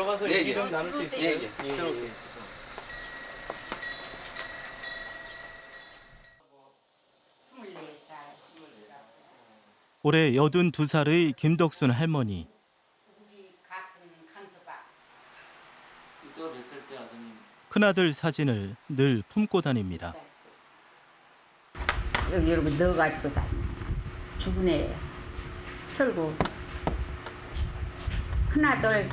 들어가서 네, 얘기 예. 좀 나눌 수 있어요? 예, 예. 들어오세요. 올해 82살의 김덕순 할머니. 이때가 몇 살 때 아드님? 큰아들 사진을 늘 품고 다닙니다. 여기 여러분 넣어가지고 다 죽은 애 털고 큰아들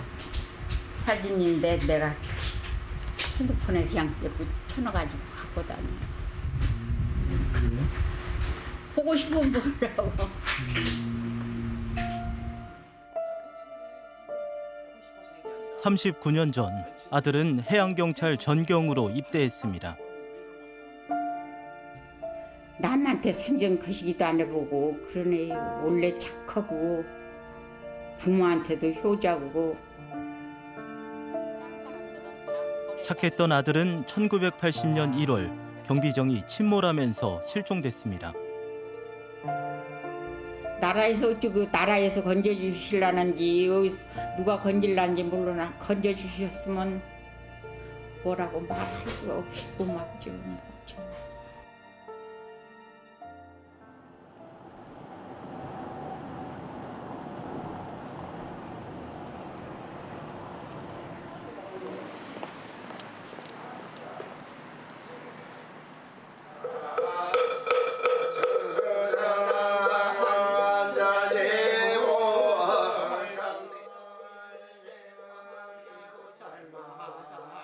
사진인데 내가 핸드폰에 그냥 옆에 쳐놔가지고 갖고 다녀. 보고 싶으면 보려고. 39년 전 아들은 해양경찰 전경으로 입대했습니다. 남한테 선전 거시기도 안 해보고 그러네. 원래 착하고 부모한테도 효자고. 착했던 아들은 1980년 1월 경비정이 침몰하면서 실종됐습니다. 나라에서 어쩌고 나라에서 건져주실라는지 누가 건질라는지 모르나 건져주셨으면 뭐라고 말할 수가 없이 고맙죠.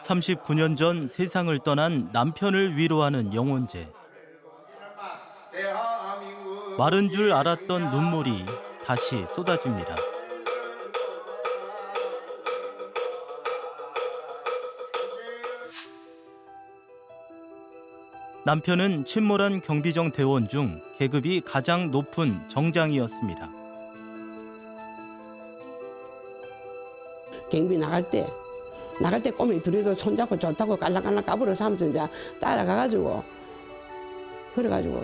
삼십 39년 전 세상을 떠난 남편을 위로하는 영혼제. 마른 줄 알았던 눈물이 다시 쏟아집니다. 남편은 침몰한 경비정 대원 중 계급이 가장 높은 정장이었습니다. 경비 나갈 때 꼬맹이 둘이도 손잡고 좋다고 깔랑깔랑 까불어서 하면서 이제 따라가가지고 그래가지고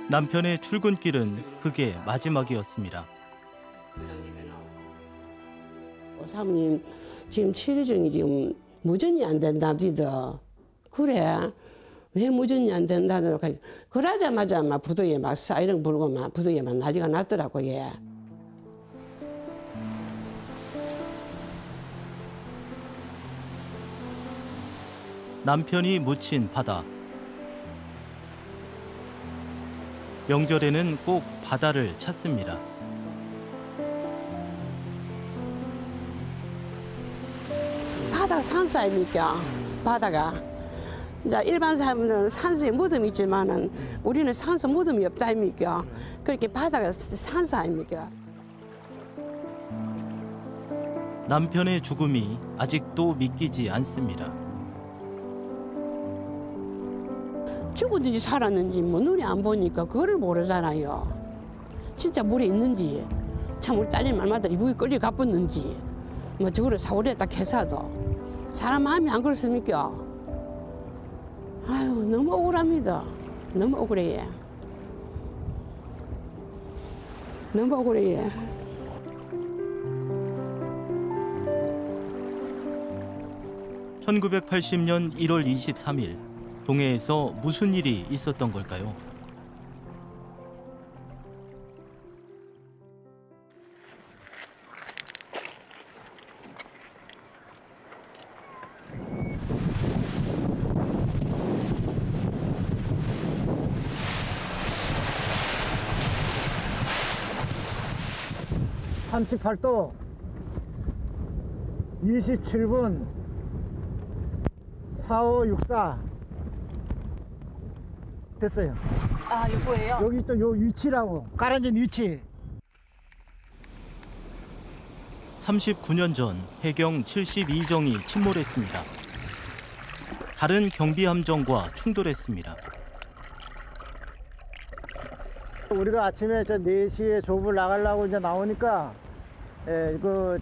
남편의 출근길은 그게 마지막이었습니다. 사모님 지금 치료증이 지금 무전이 안 된다 비더. 그래 왜 무전이 안 된다더라. 그러자마자 막 부두에 막 사이렌 불고 막 부두에 막 난리가 났더라고 얘. 남편이 묻힌 바다. 명절에는 꼭 바다를 찾습니다. 바다가 산수 아닙니까? 바다가. 이제 일반 사람들은 산소에 무덤이 있지만은 우리는 산소 무덤이 없다 아닙니까? 그렇게 바다가 산소 아닙니까? 남편의 죽음이 아직도 믿기지 않습니다. 죽었는지 살았는지 뭐 눈이 안 보니까 그거를 모르잖아요. 진짜 물에 있는지 참 우리 딸님 말마다 이북에 끌려 가봤는지 뭐 저거를 사고를 딱 해서도 사람 마음이 안 그렇습니까? 아유 너무 억울합니다. 너무 억울해. 너무 억울해. (1980년 1월 23일) 동해에서 무슨 일이 있었던 걸까요? (38도) 27분 4564 됐어요. 아, 이거예요? 여기 또 요 위치라고 가라앉은 위치. 39년 전 해경 72정이 침몰했습니다. 다른 경비함정과 충돌했습니다. 우리가 아침에 저 4시에 조업을 나가려고 이제 나오니까 이거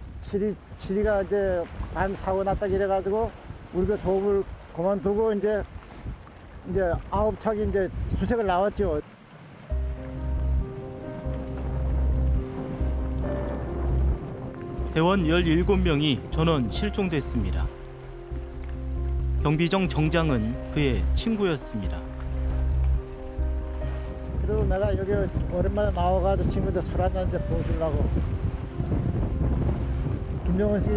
지리가 이제 밤 사고 났다 이래가지고 우리가 조업을 그만두고 이제 9척이 이제 수색을 나왔죠. 대원 17명이 전원 실종됐습니다. 경비정 정장은 그의 친구였습니다. 그래도 내가 여기 오랜만에 나와가지고 친구들 술 한잔 이제 보여주려고. 김정은 씨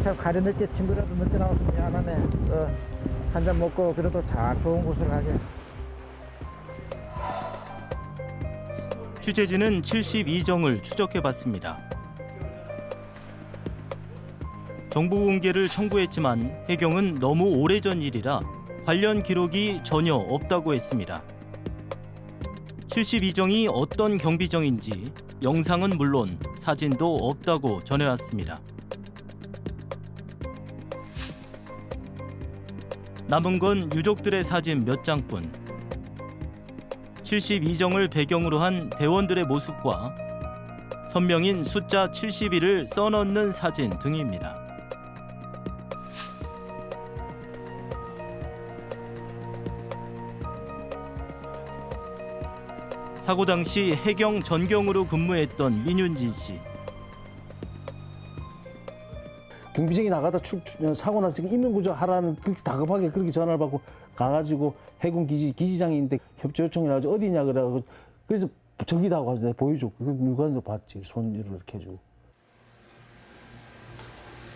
참 가려 늦게 친구라도 늦게 나와서 미안하네. 한 잔 먹고 그래도 잘 좋은 곳으로 가게. 취재진은 72정을 추적해봤습니다. 정보 공개를 청구했지만 해경은 너무 오래전 일이라 관련 기록이 전혀 없다고 했습니다. 72정이 어떤 경비정인지 영상은 물론 사진도 없다고 전해왔습니다. 남은 건 유족들의 사진 몇 장뿐. 72정을 배경으로 한 대원들의 모습과 선명인 숫자 71을 써넣는 사진 등입니다. 사고 당시 해경 전경으로 근무했던 민윤진 씨. 경비정이 나가다 사고 났으니까 인명구조 하라는 그렇게 다급하게 그렇게 전화를 받고 가가지고 해군 기지장인데 협조 요청이 나가지고 어디냐 그래가지고 그래서 저기다 하고 내가 보여줬고 그 물건도 봤지. 손으로 이렇게 해주고.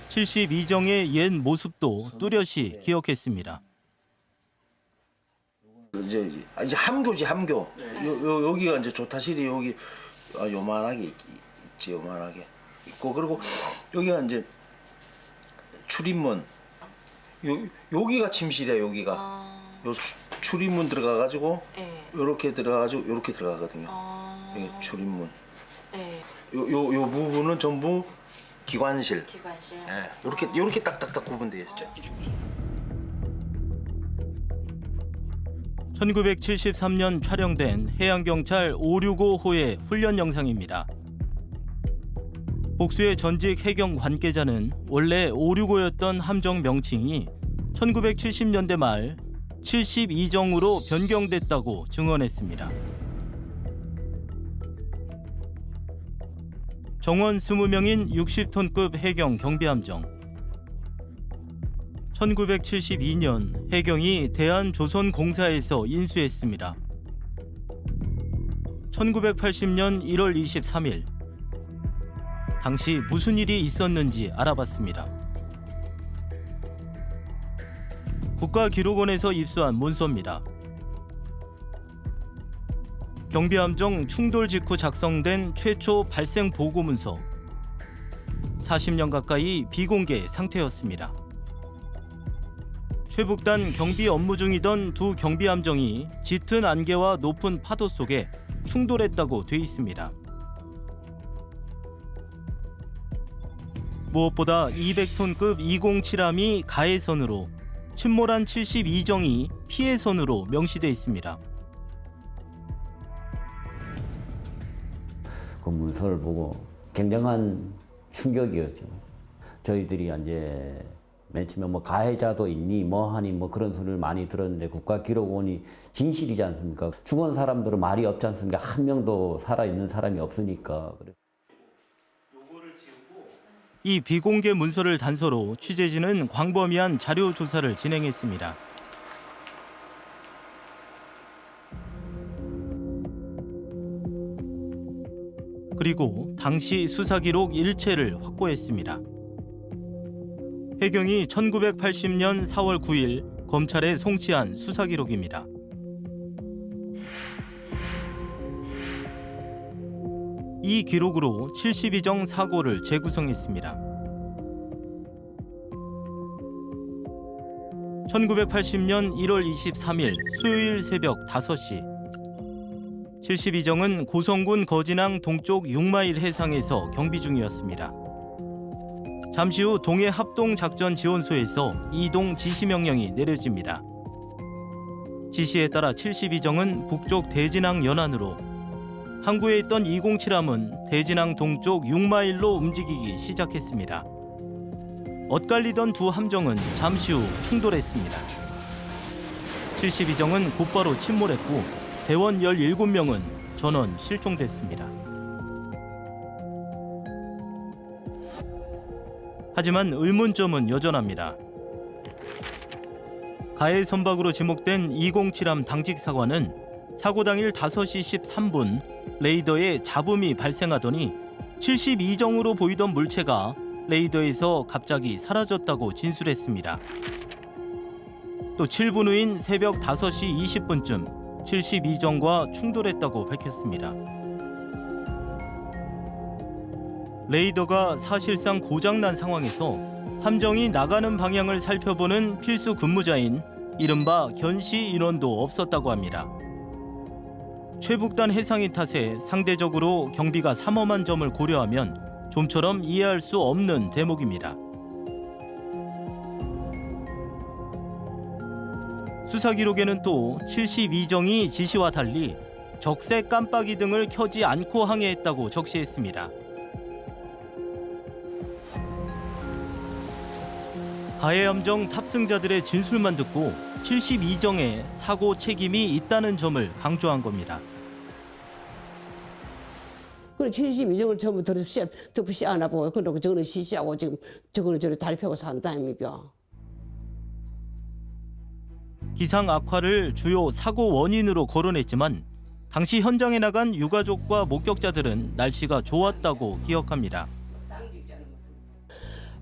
72정의 옛 모습도 뚜렷이 기억했습니다. 이제 함교지 함교. 여기가 이제 조타실이 여기 요만하게 있지. 요만하게 있고 그리고 여기가 이제 출입문. 여기가 침실이야. 여기가 요 출입문 들어가가지고 요렇게 들어가가지고 요렇게 들어가거든요. 여기 출입문. 요 부분은 전부 기관실. 요렇게 딱딱딱 구분되어 있죠. 1973년 촬영된 해양경찰 565호의 훈련 영상입니다. 복수의 전직 해경 관계자는 원래 565였던 함정 명칭이 1970년대 말 72정으로 변경됐다고 증언했습니다. 정원 20명인 60톤급 해경 경비함정. 1972년 해경이 대한조선공사에서 인수했습니다. 1980년 1월 23일 당시 무슨 일이 있었는지 알아봤습니다. 국가기록원에서 입수한 문서입니다. 경비함정 충돌 직후 작성된 최초 발생 보고 문서. 40년 가까이 비공개 상태였습니다. 최북단 경비 업무 중이던 두 경비함정이 짙은 안개와 높은 파도 속에 충돌했다고 돼 있습니다. 무엇보다 200톤급 207함이 가해선으로, 침몰한 72정이 피해선으로 명시돼 있습니다. 그 문서를 보고 굉장한 충격이었죠. 저희들이 이제 맨 처음에 뭐 가해자도 있니 뭐 하니 뭐 그런 소리를 많이 들었는데 국가기록원이 진실이지 않습니까? 죽은 사람들은 말이 없지 않습니까? 한 명도 살아있는 사람이 없으니까. 이 비공개 문서를 단서로 취재진은 광범위한 자료 조사를 진행했습니다. 그리고 당시 수사 기록 일체를 확보했습니다. 해경이 1980년 4월 9일 검찰에 송치한 수사 기록입니다. 이 기록으로 72정 사고를 재구성했습니다. 1980년 1월 23일 수요일 새벽 5시 72정은 고성군 거진항 동쪽 6마일 해상에서 경비 중이었습니다. 잠시 후 동해 합동작전지원소에서 이동 지시명령이 내려집니다. 지시에 따라 72정은 북쪽 대진항 연안으로, 항구에 있던 207함은 대진항 동쪽 6마일로 움직이기 시작했습니다. 엇갈리던 두 함정은 잠시 후 충돌했습니다. 72정은 곧바로 침몰했고 대원 17명은 전원 실종됐습니다. 하지만 의문점은 여전합니다. 가해 선박으로 지목된 207함 당직 사관은 사고 당일 5시 13분 레이더에 잡음이 발생하더니 72정으로 보이던 물체가 레이더에서 갑자기 사라졌다고 진술했습니다. 또 7분 후인 새벽 5시 20분쯤 72정과 충돌했다고 밝혔습니다. 레이더가 사실상 고장난 상황에서 함정이 나가는 방향을 살펴보는 필수 근무자인 이른바 견시 인원도 없었다고 합니다. 최북단 해상인 탓에 상대적으로 경비가 삼엄한 점을 고려하면 좀처럼 이해할 수 없는 대목입니다. 수사 기록에는 또 72정이 지시와 달리 적색 깜빡이 등을 켜지 않고 항해했다고 적시했습니다. 가해 함정 탑승자들의 진술만 듣고 72정에 사고 책임이 있다는 점을 강조한 겁니다. 그래 72정을 전부 덮으시 안 하고 그러고 저거는 시시하고 지금 저거는 저리 다리 펴고 산다 아닙니까? 기상 악화를 주요 사고 원인으로 거론했지만 당시 현장에 나간 유가족과 목격자들은 날씨가 좋았다고 기억합니다.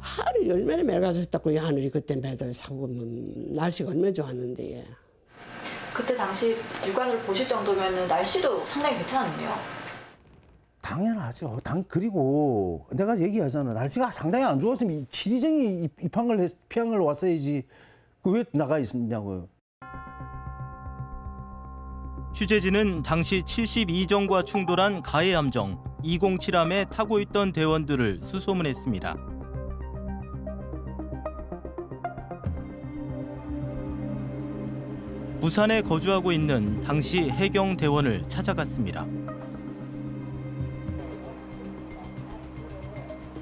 하루 얼마나 맑아졌다고 하늘이 그때 매달 사고 날씨가 얼마나 좋았는데. 그때 당시 육안으로 보실 정도면 날씨도 상당히 괜찮았네요. 당연하죠. 그리고 내가 얘기하잖아. 날씨가 상당히 안 좋았으면 72정이 피항을 왔어야지. 그 왜 나가 있었냐고요. 취재진은 당시 72정과 충돌한 가해 함정 207함에 타고 있던 대원들을 수소문했습니다. 부산에 거주하고 있는 당시 해경 대원을 찾아갔습니다.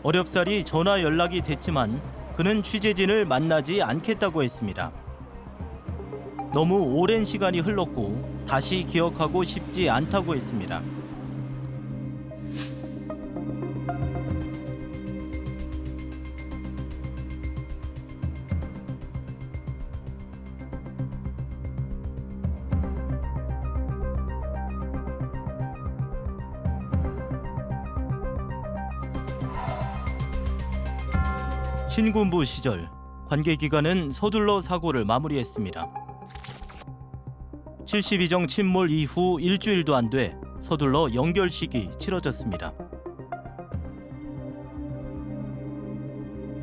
어렵사리 전화 연락이 됐지만 그는 취재진을 만나지 않겠다고 했습니다. 너무 오랜 시간이 흘렀고 다시 기억하고 싶지 않다고 했습니다. 신군부 시절 관계기관은 서둘러 사고를 마무리했습니다. 72정 침몰 이후 일주일도 안 돼 서둘러 연결식이 치러졌습니다.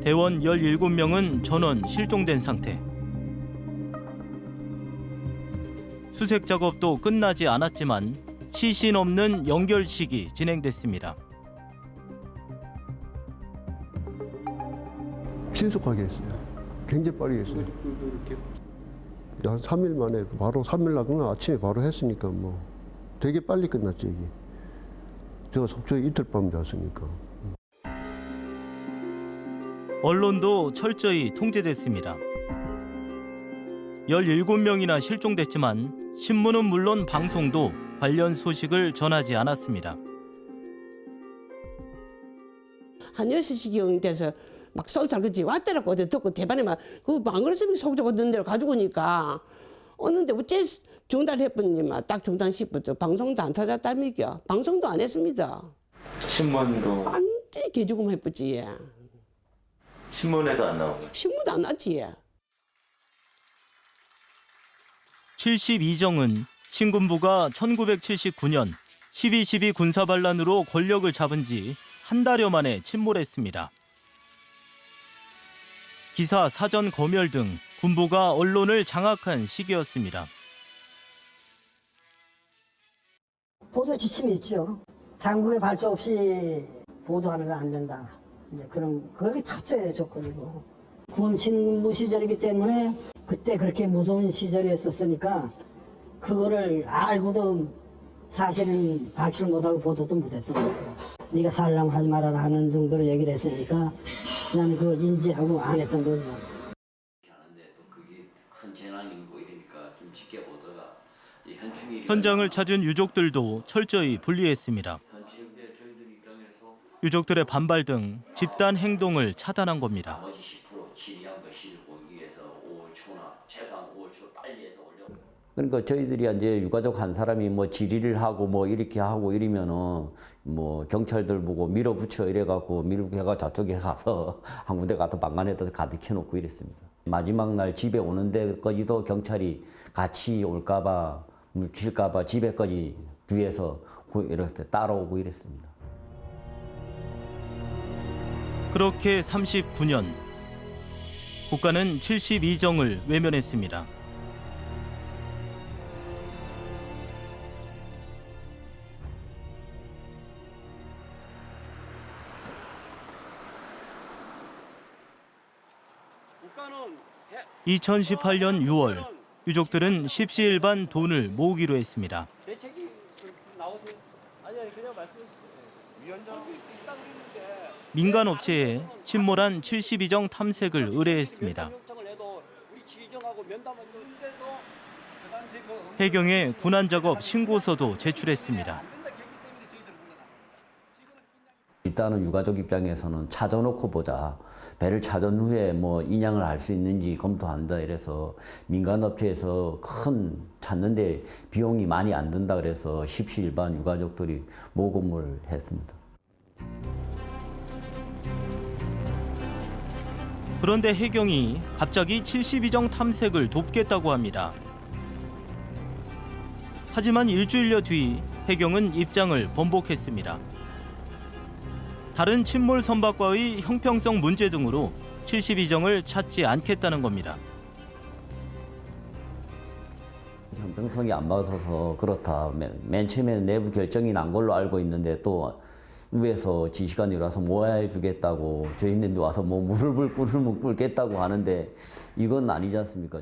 대원 17명은 전원 실종된 상태. 수색 작업도 끝나지 않았지만 시신 없는 연결식이 진행됐습니다. 신속하게 했어요. 굉장히 빠르게 했어요. 한 3일 만에 바로 3일 날 아침에 바로 했으니까 뭐 되게 빨리 끝났죠 이게. 제가 속초에 이틀 밤 잤으니까. 언론도 철저히 통제됐습니다. 17명이나 실종됐지만 신문은 물론 방송도 관련 소식을 전하지 않았습니다. 한 6시경 돼서 막 쏜살 그지 왔더라고 어디 듣고 대반에 막 그 방글스미 속도가 든 데로 가지고 오니까 오는데 어째 중단해버니만 딱 중단 시부터 방송도 안 찾았답니까? 방송도 안 했습니다. 신문도 완전히 개죽음 해버지. 신문에도 안 나오고. 신문도 안 났지. 72정은 신군부가 1979년 12.12 군사반란으로 권력을 잡은 지 한 달여 만에 침몰했습니다. 기사 사전 검열 등 군부가 언론을 장악한 시기였습니다. 보도 지침이 있죠. 당국의 발표 없이 보도하는 거 안 된다. 이제 그게 첫째 조건이고. 군 신군부 시절이기 때문에 그때 그렇게 무서운 시절이었으니까 그거를 알고도 사실은 발표를 못하고 보도도 못했던 거죠. 네가 살라면 하지 말아라 하는 정도로 얘기를 했으니까 나는 그걸 인지하고 안 했던 거죠. 현장을 찾은 유족들도 철저히 분리했습니다. 유족들의 반발 등 집단 행동을 차단한 겁니다. 그러니까 저희들이 이제 유가족 한 사람이 뭐 질의를 하고 뭐 이렇게 하고 이러면은 뭐 경찰들 보고 밀어붙여 이래갖고 밀고 저쪽에 가서 한 군데 가서 방안에다 가득해놓고 이랬습니다. 마지막 날 집에 오는 데까지도 경찰이 같이 올까봐 묻힐까봐 집에까지 뒤에서 이렇게 따라오고 이랬습니다. 그렇게 39년 국가는 72정을 외면했습니다. 국가는 2018년 6월 유족들은 십시일반 돈을 모으기로 했습니다. 대책이 나오세요. 아니 그냥 말씀해 주세요. 위원장 민간 업체에 침몰한 72정 탐색을 의뢰했습니다. 해경에 군안 작업 신고서도 제출했습니다. 일단은 유가족 입장에서는 찾아놓고 보자. 배를 찾은 후에 뭐 인양을 할 수 있는지 검토한다 이래서 민간 업체에서 큰 찾는데 비용이 많이 안 든다 그래서 십시일반 유가족들이 모금을 했습니다. 그런데 해경이 갑자기 72정 탐색을 돕겠다고 합니다. 하지만 일주일여 뒤 해경은 입장을 번복했습니다. 다른 침몰 선박과의 형평성 문제 등으로 72정을 찾지 않겠다는 겁니다. 형평성이 안 맞아서 그렇다. 맨 처음에 내부 결정이 난 걸로 알고 있는데 또 위에서 지시가 내려와서 모아해 주겠다고 저희는 와서 뭐 무릎을 꿇겠다고 하는데 이건 아니지 않습니까?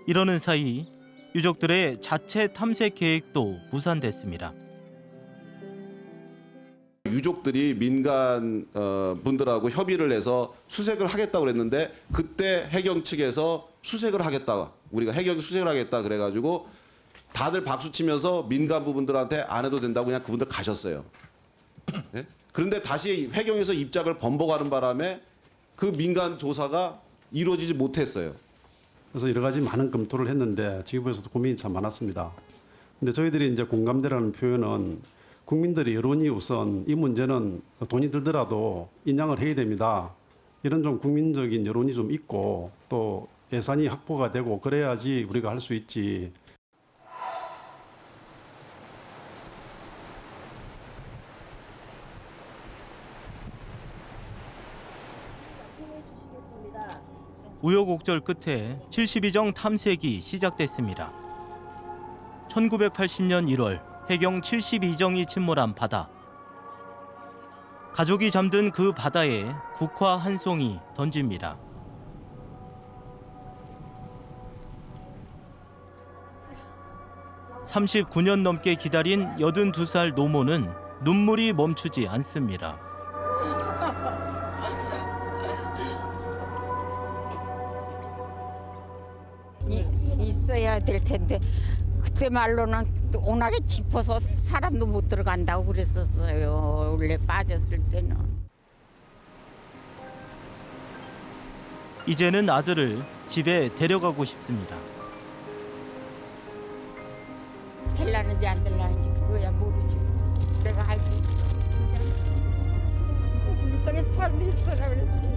이러는 사이 유족들의 자체 탐색 계획도 무산됐습니다. 유족들이 민간 분들하고 협의를 해서 수색을 하겠다고 그랬는데 그때 해경 측에서 수색을 하겠다. 우리가 해경이 수색을 하겠다 그래가지고 다들 박수 치면서 민간 부분들한테 안 해도 된다고 그냥 그분들 가셨어요. 네? 그런데 다시 해경에서 입장을 번복하는 바람에 그 민간 조사가 이루어지지 못했어요. 그래서 여러 가지 많은 검토를 했는데 지구부에서도 고민이 참 많았습니다. 근데 저희들이 이제 공감대라는 표현은 국민들의 여론이 우선 이 문제는 돈이 들더라도 인양을 해야 됩니다. 이런 좀 국민적인 여론이 좀 있고 또 예산이 확보가 되고 그래야지 우리가 할 수 있지. 우여곡절 끝에 72정 탐색이 시작됐습니다. 1980년 1월 해경 72정이 침몰한 바다. 가족이 잠든 그 바다에 국화 한 송이 던집니다. (39년) 넘게 기다린 82살 노모는 눈물이 멈추지 않습니다. 있어야 될 텐데 그때 말로는 워낙에 짚어서 사람도 못 들어간다고 그랬었어요. 원래 빠졌을 때는. 이제는 아들을 집에 데려가고 싶습니다. 될라는지 안 될라는지 그거야 모르지. 내가 할 수 있어. 우리 잘 있어라 그랬지.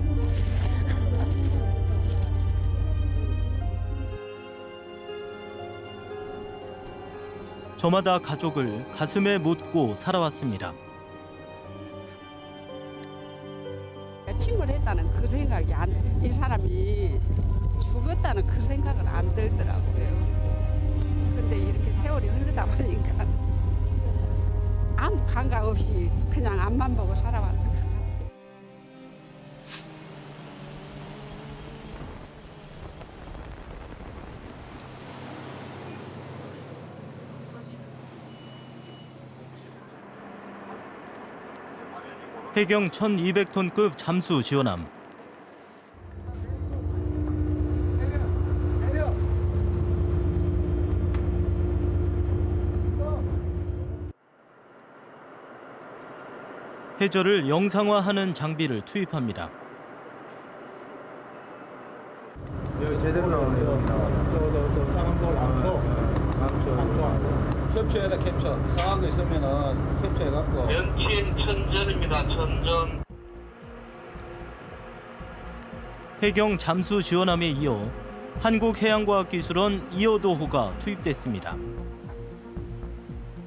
저마다 가족을 가슴에 묻고 살아왔습니다. 침몰했다는 그 생각이 이 사람이 죽었다는 그 생각은 안 들더라고요. 근데 이렇게 세월이 흐르다 보니까 아무 감각 없이 그냥 앞만 보고 살아왔던 것 같아요. 해경 1200톤급 잠수 지원함. 해저를 영상화하는 장비를 투입합니다. 여기 제대로 나오네요. 저 작은 걸 암초. 캡처에다 캡처. 이상한 거 있으면은 캡처해갖고. 면친 천전입니다. 천전. 해경 잠수 지원함에 이어 한국해양과학기술원 이어도호가 투입됐습니다.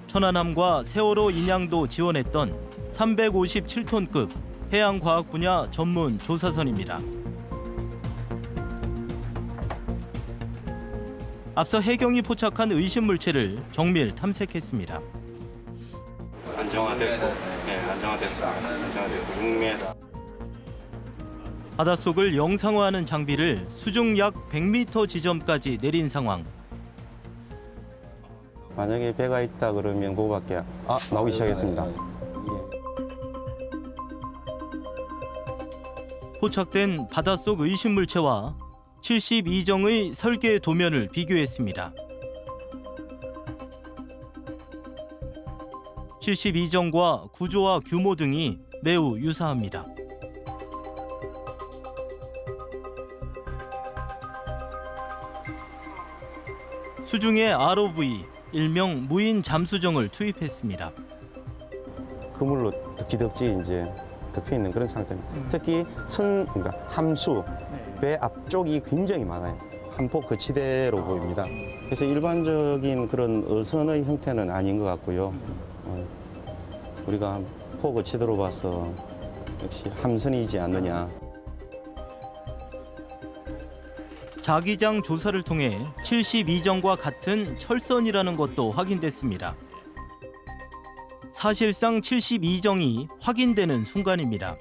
천안함과 세월호 인양도 지원했던 357톤급 해양과학 분야 전문 조사선입니다. 앞서 해경이 포착한 의심 물체를 정밀 탐색했습니다. 안정화됐고, 네, 안정화됐습니다. 안정화됐고 6m. 바닷속을 영상화하는 장비를 수중 약 100m 지점까지 내린 상황. 만약에 배가 있다 그러면 그거밖에 나오기 시작했습니다. 포착된 바닷속 의심 물체와 72정의 설계 도면을 비교했습니다. 72정과 구조와 규모 등이 매우 유사합니다. 수중에 ROV, 일명 무인 잠수정을 투입했습니다. 그물로 덕지덕지 이제 덮여 있는 그런 상태입니다. 특히 그러니까 함수, 배 앞쪽이 굉장히 많아요. 한폭 거치대로 보입니다. 그래서 일반적인 그런 어선의 형태는 아닌 것 같고요. 우리가 폭 거치대로 봐서 역시 함선이지 않느냐. 자기장 조사를 통해 72정과 같은 철선이라는 것도 확인됐습니다. 사실상 72정이 확인되는 순간입니다.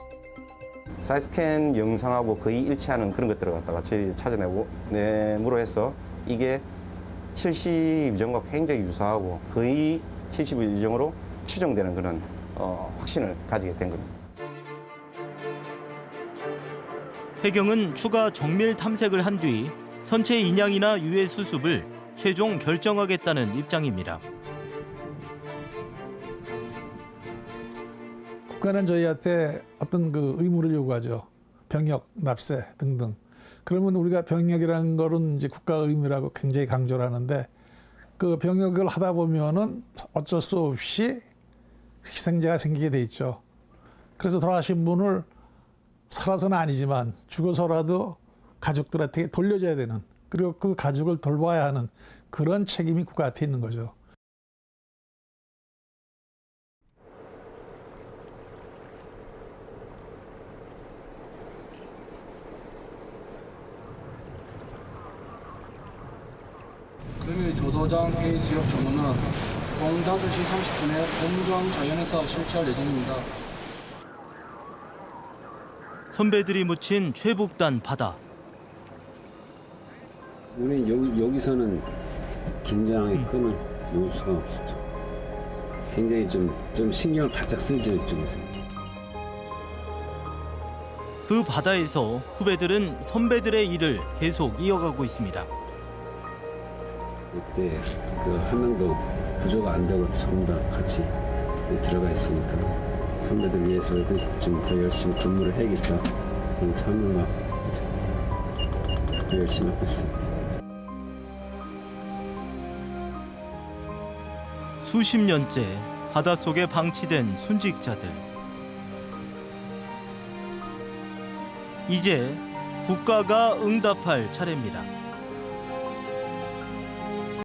사이스캔 영상하고 거의 일치하는 그런 것들을 갖다가 저희 찾아내므로 해서 이게 72정과 굉장히 유사하고 거의 72정으로 추정되는 그런 확신을 가지게 된 겁니다. 해경은 추가 정밀 탐색을 한 뒤 선체 인양이나 유해 수습을 최종 결정하겠다는 입장입니다. 국가는 저희한테 어떤 그 의무를 요구하죠. 병역, 납세 등등. 그러면 우리가 병역이라는 거는 이제 국가 의무라고 굉장히 강조를 하는데 그 병역을 하다 보면은 어쩔 수 없이 희생자가 생기게 돼 있죠. 그래서 돌아가신 분을 살아서는 아니지만 죽어서라도 가족들한테 돌려줘야 되는, 그리고 그 가족을 돌봐야 하는 그런 책임이 국가한테 있는 거죠. 그러면 조도장 회의 수역 조문은 오후 5시 30분에 공정 자연에서 실시할 예정입니다. 선배들이 묻힌 최북단 바다. 우리는 여기서는 긴장의 끈을 놓을 수가 없었죠. 굉장히 좀 신경을 바짝 쓰죠, 이쪽에서. 그 바다에서 후배들은 선배들의 일을 계속 이어가고 있습니다. 그때 그 한 명도 구조가 안 되고 전부 다 같이 들어가 있으니까 선배들 위해서도 좀 더 열심히 근무를 해야겠다. 그런 사명감 가지고 열심히 하고 있습니다. 수십 년째 바닷속에 방치된 순직자들. 이제 국가가 응답할 차례입니다.